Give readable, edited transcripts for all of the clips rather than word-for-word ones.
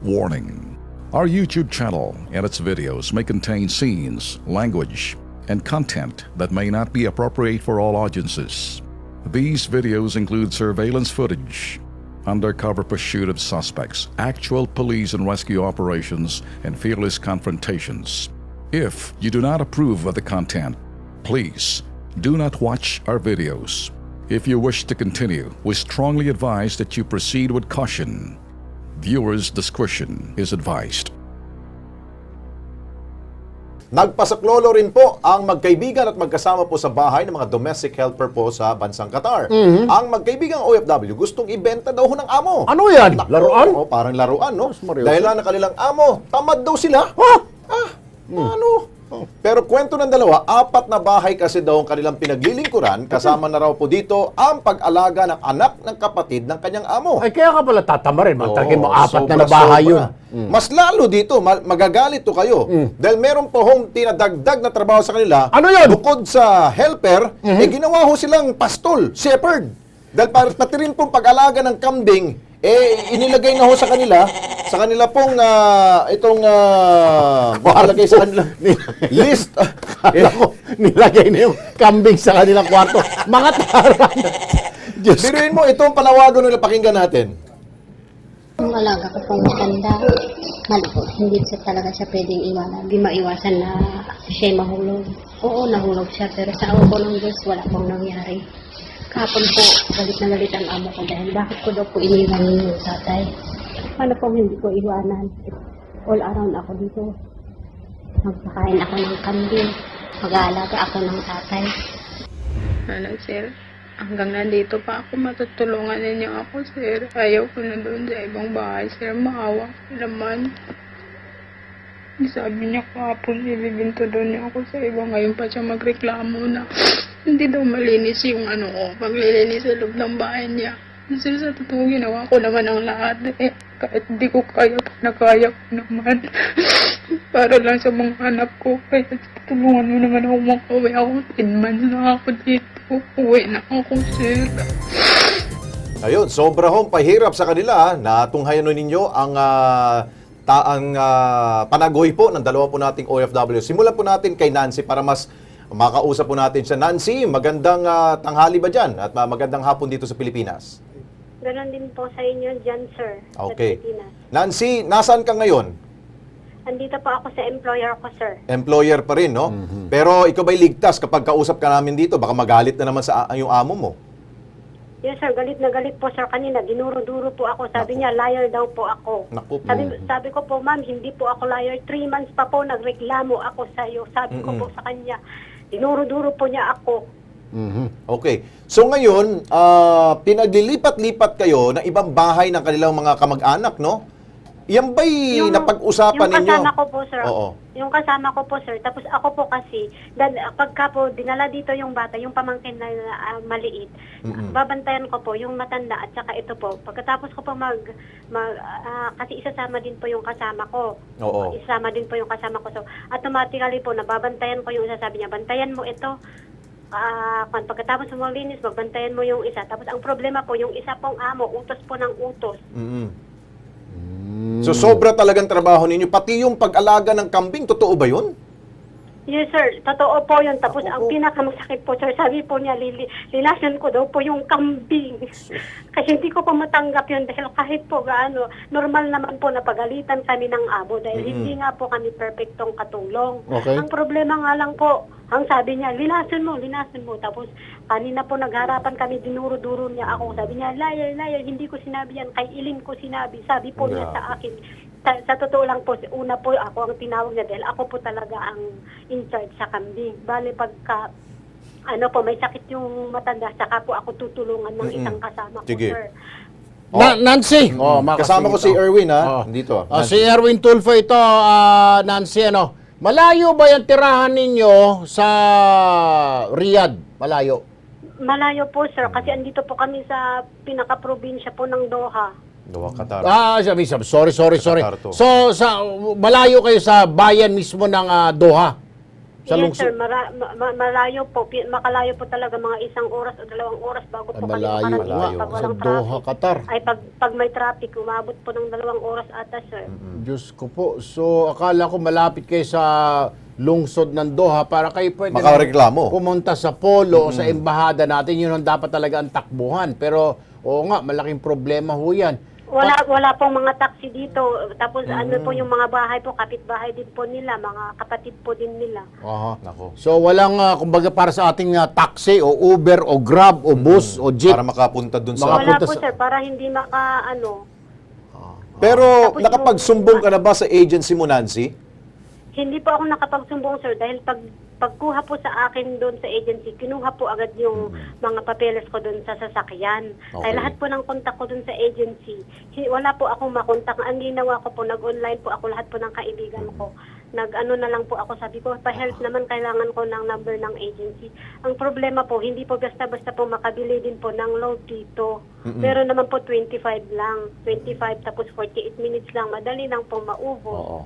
Warning: our YouTube channel and its videos may contain scenes, language, and content that may not be appropriate for all audiences. These videos include surveillance footage, undercover pursuit of suspects, actual police and rescue operations, and fearless confrontations. If you do not approve of the content, please do not watch our videos. If you wish to continue, we strongly advise that you proceed with caution. Viewers' discretion is advised. Nagpasaklolo rin po ang magkaibigan at magkasama po sa bahay ng mga domestic helper po sa bansang Qatar. Ang magkaibigang OFW gustong ibenta daw ho ng amo. Ano yan? Naku, Laruan? oh, parang laruan, no? Seryoso? Dahil lang na kanilang amo, tamad daw sila. Ano? Pero kwento ng dalawa, 4 na bahay kasi daw ang kanilang pinaglilingkuran, kasama na raw po dito ang pag-alaga ng anak ng kapatid ng kanyang amo. Ay, kaya ka pala tatama rin. Magtagin mo Oo, 4 na bahay yun. Mas lalo dito, magagalit to kayo. Dahil meron po hong tinadagdag na trabaho sa kanila. Ano yun? Bukod sa helper, ginawa ho silang pastol, shepherd. Dahil pati rin pong pag-alaga ng kambing, inilagay na ho sa kanila pong makalagay sa kanila list. Alam ko, nilagay na yung kambing sa kanilang kwarto. Mga taran. Diyos ko. Biruin mo, itong panawagan nila, pakinggan natin. Ang alaga ko pong matanda, malikot. Hindi siya talaga siya pwedeng iwanan. Hindi maiwasan na siya mahulog. Oo, nahulog siya, pero sa awa ko ng Diyos, wala pong nangyari. Kahapon po, galit na galit ang amo ko dahil bakit ko daw po iniwan yung tatay. Paano pong hindi ko iwanan? All around ako dito. Magpakain ako ng kambing. Mag-aalaga ako ng tatay. Ano, sir? Hanggang nandito pa ako, matutulungan ninyo ako, sir. Ayaw ko na doon sa ibang bahay, sir. Maawa ko naman. Sabi niya kahapon, ibibinto doon niya ako sa iba. Ngayon pa siya magreklamo na hindi daw malinis yung paglilinis sa loob ng bahay niya. Sir, sa totoo, ginawa ko naman ang lahat. Kahit hindi ko kaya, nakaya ko naman. Para lang sa mga anak ko. Kaya tulungan mo naman ako makauwi ako. 10 months na ako dito. Uwi na ako, sir. Ayun, sobra hong pahirap sa kanila na tunghayan ninyo ang panagoy po ng dalawa po nating OFW. Simulan po natin kay Nancy para mas makausap po natin siya. Nancy, magandang tanghali ba dyan? At magandang hapon dito sa Pilipinas. Ganon din po sa inyo dyan, sir. Okay. Sa Pilipinas. Nancy, nasaan ka ngayon? Andito po ako sa employer ko, sir. Employer pa rin, no? Pero ikaw ba'y ligtas kapag kausap ka namin dito? Baka magalit na naman sa yung amo mo. Yes, sir. Galit na galit po, sir. Kanina, dinuro-duro po ako. Sabi niya, liar daw po ako. Naku. Sabi ko po, ma'am, hindi po ako liar. 3 months pa po, nagreklamo ako sa iyo. Sabi ko po sa kanya, dinuro-duro po niya ako. Okay. So ngayon, pinaglilipat-lipat kayo ng ibang bahay ng kanilang mga kamag-anak, no? Yan ba'y napag-usapan ninyo? Yung kasama ko po, sir. Oo. Yung kasama ko po, sir. Tapos ako po kasi, pagka po dinala dito yung bata, yung pamangkin na maliit, babantayan ko po yung matanda at saka ito po. Pagkatapos ko po kasi isasama din po yung kasama ko. Oo. Isama din po yung kasama ko. So, automatically po, nababantayan ko yung isa. Sabi niya, bantayan mo ito. Pagkatapos mo maglinis, magbantayan mo yung isa. Tapos ang problema po, yung isa pong amo, utos po ng utos. So sobra talagang trabaho ninyo. Pati yung pag-alaga ng kambing, totoo ba yun? Yes, sir. Totoo po yun. Tapos ang pinakamasakit po, sir, sabi po niya, lilasan ko daw po yung kambing. Kasi hindi ko po matanggap yun dahil kahit po normal naman po na pagalitan kami ng abo dahil hindi nga po kami perfectong katulong. Okay. Ang problema nga lang po, ang sabi niya, linasan mo. Tapos kanina po nagharapan kami, dinuro-duro niya ako. Sabi niya, liar, hindi ko sinabi yan. Kay Ilin ko sinabi. Sabi po niya sa akin. Sa totoo lang po, una po ako ang tinawag niya dahil ako po talaga ang in charge sa kambing. Bale pagka, may sakit yung matanda, saka po ako tutulungan ng isang kasama ko, Sige. sir. Nancy. Kasama ko si Erwin, ha? Dito. Si Erwin Tulfo ito, Nancy, malayo ba yung tirahan ninyo sa Riyadh? Malayo? Malayo po, sir, kasi andito po kami sa pinaka-probinsya po ng Doha. Doha, Qatar. Sorry. Qatar to. So, malayo kayo sa bayan mismo ng Doha? Sa Yes, lungsod? sir. Malayo po. Makalayo po talaga mga 1 oras o 2 oras bago po kami Malayo makarating nga. pag Sa walang Doha, traffic. Qatar. Ay, pag may traffic, umabot po ng 2 oras ata, sir. Diyos ko po. So, akala ko malapit kayo sa lungsod ng Doha para kayo pwede Makareklamo. pumunta sa polo o sa embahada natin. Yun ang dapat talaga ang takbuhan. Pero, oo nga, malaking problema ho yan. Wala pong mga taxi dito. Tapos ano po yung mga bahay po, kapitbahay din po nila, mga kapatid po din nila. Aha. Nako. So, walang, kumbaga, para sa ating taxi o Uber o Grab o bus o jeep. Para makapunta dun sa... Mga- Wala punta po, sa- sir, para hindi Pero Tapos nakapagsumbong ka na ba sa agency mo, Nancy? Hindi po ako nakapagsumbong, sir, dahil pagkuha po sa akin doon sa agency, kinuha po agad yung mga papeles ko doon sa sasakyan. Okay. Ay lahat po ng kontak ko doon sa agency, wala po akong makontak. Ang ginawa ko po, nag-online po ako lahat po ng kaibigan ko. Nag-ano na lang po ako, sabi ko, pa-help naman kailangan ko ng number ng agency. Ang problema po, hindi po basta-basta po makabili din po ng load dito. Meron naman po 25 lang. 25 tapos 48 minutes lang. Madali lang po maubos. Oo.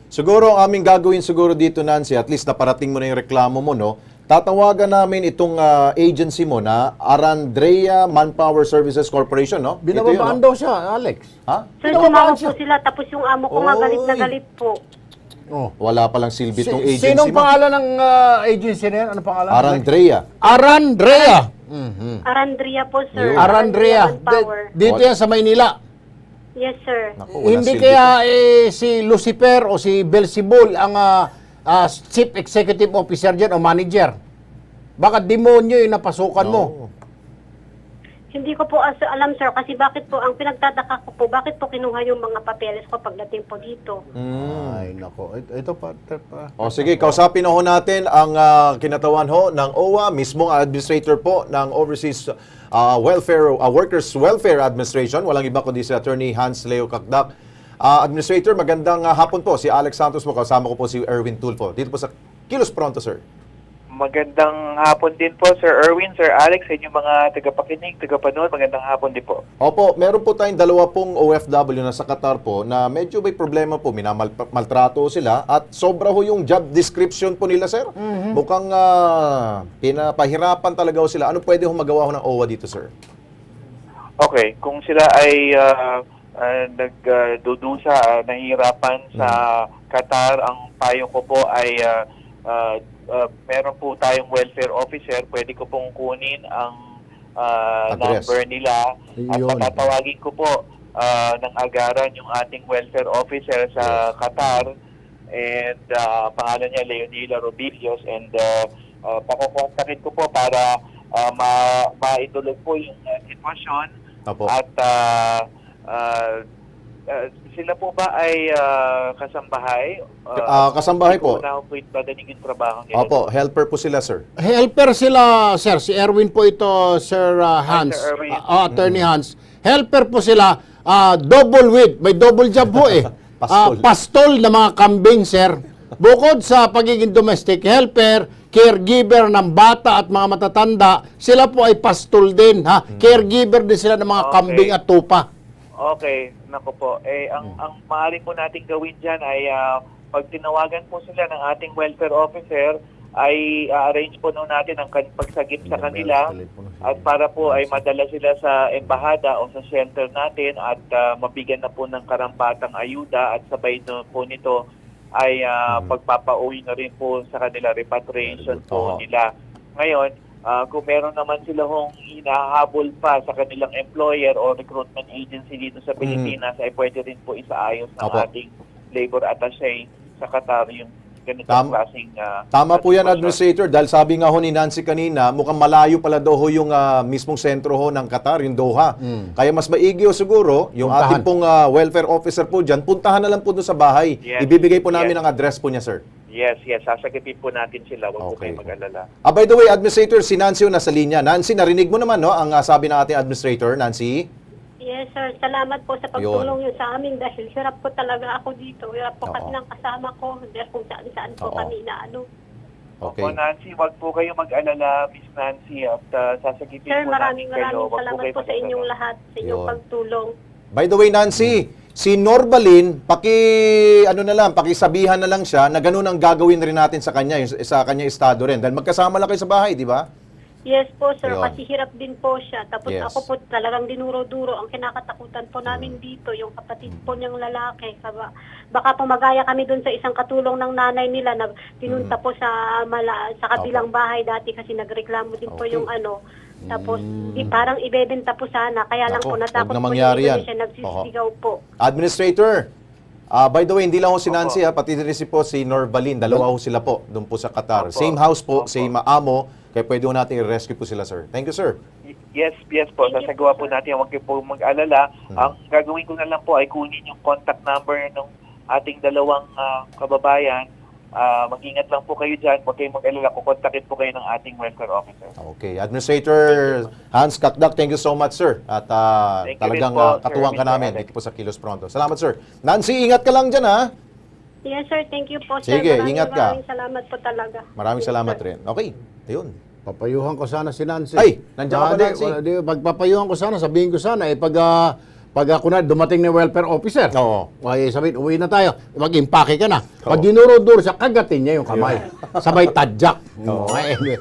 Siguro ang aming gagawin siguro dito, Nancy, at least naparating mo na yung reklamo mo, no? Tatawagan namin itong agency mo na Arandrea Manpower Services Corporation, no? Ito yun, Binababaan no? daw siya, Alex. Ha? Sir, Pinababaan tumawag siya. po sila, tapos yung amo ko nga galit na Oy. galit po. Oh. Wala palang silbi itong agency Sinong mo. pangalan ng agency na yan? Ano pangalan? Arandrea. Arandrea. Arandria po, sir. Yun. Arandrea. Manpower. Dito yan sa Maynila. Yes, sir. Naku, walang Hindi silbi kaya si Lucifer o si Belzebul ang Chief Executive Officer dyan o manager? Baka demonyo yung napasukan mo. No. Hindi ko po alam, sir, kasi bakit po, ang pinagtataka ko po, bakit po kinuha yung mga papeles ko pagdating po dito? Ay, nako. Ito pa. O sige, kausapin na ho natin ang kinatawan ho ng OWA, mismong administrator po ng Overseas Workers Welfare Administration. Walang iba kundi si Attorney Hans Leo Kakdak. Administrator, magandang hapon po. Si Alex Santos po, kasama ko po si Erwin Tulfo. Dito po sa Kilos Pronto, sir. Magandang hapon din po, Sir Erwin, Sir Alex, sa inyong mga tagapakinig, tagapanood. Magandang hapon din po. Opo, meron po tayong 2 OFW na sa Qatar po na medyo may problema po, minamaltrato sila at sobra ho yung job description po nila, sir. Mukhang pinapahirapan talaga ho sila. Ano pwede ho magawa ho ng OWA dito, sir? Okay, kung sila ay nagdudusa, nahihirapan sa Qatar, ang payo ko po ay meron po tayong welfare officer, pwede ko pong kunin ang Address. number nila at Yun. patatawagin ko po ng agaran yung ating welfare officer sa Qatar and pangalan niya Leonila Robilios and pakukontakin ko po para maitulog po yung sitwasyon Opo. at sila po ba ay kasambahay? Kasambahay po. Una po ito badaling yung trabaho nila. Opo, helper po sila, sir. Helper sila, sir. Si Erwin po ito, Sir Hans. Sir Erwin. Attorney Hans. Helper po sila, double with. May double job po eh. Pastol. Pastol na mga kambing, sir. Bukod sa pagiging domestic helper, caregiver ng bata at mga matatanda, sila po ay pastol din. Caregiver din sila ng mga Okay. kambing at tupa. Okay, nako po. Ang maaari po nating gawin dyan ay pag tinawagan po sila ng ating welfare officer, ay arrange po nun natin ang pagsagip sa kanila at para po ay madala sila sa embahada o sa shelter natin at mabigyan na po ng karampatang ayuda at sabay po nito ay pagpapauwi na rin po sa kanila repatriation po Oo. nila. Ngayon, kung meron naman sila hong hinahabol pa sa kanilang employer o recruitment agency dito sa Pilipinas, ay pwede rin po isaayos ng Opo. ating labor attaché sa Qatar yung ganitong Tama. klaseng Tama po yan, sitwasyon. Administrator, dahil sabi nga ho ni Nancy kanina, mukhang malayo pala daw ho yung mismong sentro ho ng Qatar, yung Doha. Kaya mas maigi ho siguro, yung Puntahan. ating pong welfare officer po dyan, puntahan na lang po doon sa bahay. Yes. Ibibigay po namin Yes. ang address po niya, sir. Yes, sasagipin po natin sila. Huwag po Okay. kayo mag-alala. By the way, Administrator, si Nancy ho nasa linya. Nancy, narinig mo naman no, ang sabi ng ating Administrator, Nancy? Yes, sir. Salamat po sa pagtulong niyo sa amin dahil hirap po talaga ako dito. Hirap po kasi Oo. ng kasama ko dahil kung saan-saan po Oo. kami na Okay. Opo, Nancy, huwag po kayo mag-alala, Miss Nancy, at sasagipin Sir, po maraming natin kayo. Huwag salamat kayo po sa inyong mag-alala. lahat, sa inyong Yun. pagtulong. By the way, Nancy, si Norbalin, pakisabihan na lang siya na ganun ang gagawin rin natin sa kanya, sa kanya estado rin. Dahil magkasama lang kayo sa bahay, di ba? Yes po, sir. Ayun. Kasi hirap din po siya. Tapos Yes. ako po talagang dinuro-duro. Ang kinakatakutan po namin dito, yung kapatid po niyang lalaki. Baka po magaya kami dun sa isang katulong ng nanay nila na pinunta po sa kabilang bahay dati kasi nagreklamo din po Okay. yung ano. Tapos parang ibebenta po sana. Kaya lang Nako, po natakot huwag na po mangyari yung yan. Indonesia. Nagsisigaw po. Administrator, by the way, hindi lang ho si Nancy, pati rin po si Norbalin. Dalawa ho sila po, doon po sa Qatar. Opo. Same house po, Opo. same amo. Kaya pwede ho natin i-rescue po sila, sir. Thank you, sir. Yes po. Sasagawa po natin. Huwag kayo po mag-alala. Ang gagawin ko na lang po ay kunin yung contact number ng ating dalawang kababayan. Mag-ingat lang po kayo dyan. Huwag kayong mag-alala. Kukontakin po kayo ng ating welfare officer. Okay. Administrator Hans Kakdak, thank you so much, sir. At Thank you talagang rin po, Sir katuwang ka Mr. namin Alex. dito po sa Kilos Pronto. Salamat, sir. Nancy, ingat ka lang dyan, ha? Yes, sir. Thank you po, sir. Sige, ingat ka. Maraming salamat po talaga. Maraming Yes, salamat sir. rin. Okay. Ayun. Papayuhan ko sana si Nancy. Ay, nandiyan ka ba, Nancy? Pagpapayuhan ko sana, sabihin ko sana, pag ako na dumating na welfare officer, Oo. ay sabihin, uwi na tayo, mag-impake ka na. Pag dinuro-duro siya, kagatin niya yung kamay. Sabay tadyak. Oo. Anyway.